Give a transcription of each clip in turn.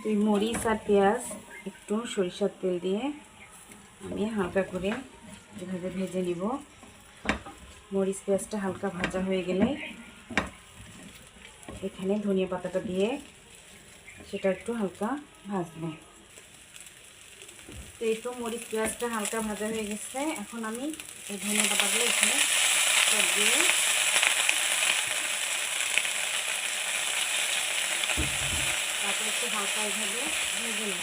তো এই মরিচ আর পেঁয়াজ একটু সরিষার তেল দিয়ে আমি হালকা করে এভাবে ভেজে নিব। মরিচ পেঁয়াজটা হালকা ভাজা হয়ে গেলে এখানে ধনিয়া পাতাটা দিয়ে সেটা একটু হালকা ভাজবো। তো এই তো মরিচ পেঁয়াজটা হালকা ভাজা হয়ে গেছে। এখন আমি এই ধনিয়া পাতাগুলো এখানে সব দিয়ে তারপর একটু হালকা এভাবে ভেজে নেব।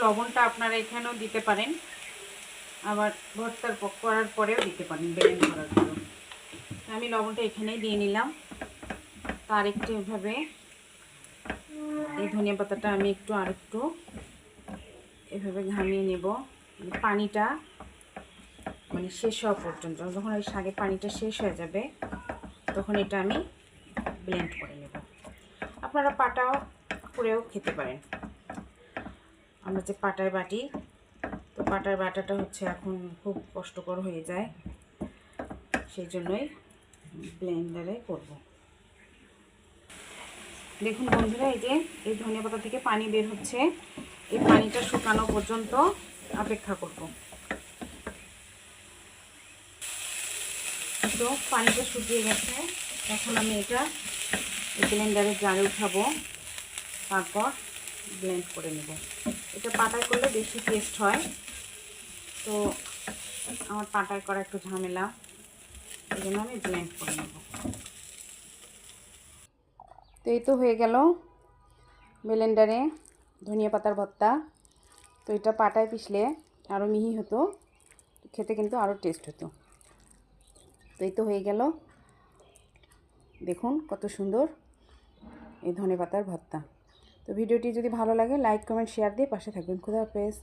লবণটা আপনারা এখানেও দিতে পারেন, আবার ভর্তার করার পরেও দিতে পারেন, ব্লেন্ড করার পরেও। আমি লবণটা এখানেই দিয়ে নিলাম। তার একটু এভাবে এই ধনিয়া পাতাটা আমি আরেকটু এভাবে ঘামিয়ে নেব। পানিটা শেষ হওয়া পর্যন্ত, যখন ওই শাকের পানিটা শেষ হয়ে যাবে তখন এটা আমি ব্লেন্ড করে নেব। আপনারা পাটাও করেও খেতে পারেন। আমরা যে পাটায় বাটি, তো পাটার বাটাটা হচ্ছে এখন খুব কষ্টকর হয়ে যায়, সেই জন্যই ব্লেন্ডারে করব। দেখুন বন্ধুরা, এই যে এই ধনিয়া পাতা থেকে পানি বের হচ্ছে, এই পানিটা শুকানো পর্যন্ত অপেক্ষা করব। তো পানিটা শুকিয়ে গেছে, এখন আমি এটা ব্লেন্ডারে জারে উঠাবো, তারপর ব্লেন্ড করে নেব। এটা পাটায় করলে বেশি টেস্ট হয়, তো আমার পাটায় করা একটু ঝামেলা, এই জন্য আমি ব্লেন্ড করে নেব। তো এই তো হয়ে গেল ব্লেন্ডারে ধনিয়া পাতার ভর্তা। তো এটা পাটায় পিষলে আরও মিহি হতো, খেতে কিন্তু আরও টেস্ট হতো। তো এই তো হয়ে গেল, দেখুন কত সুন্দর এই ধনেপাতার ভর্তা। তো ভিডিওটি যদি ভালো লাগে লাইক কমেন্ট শেয়ার দিয়ে পাশে থাকবেন। খুদা হাফেজ।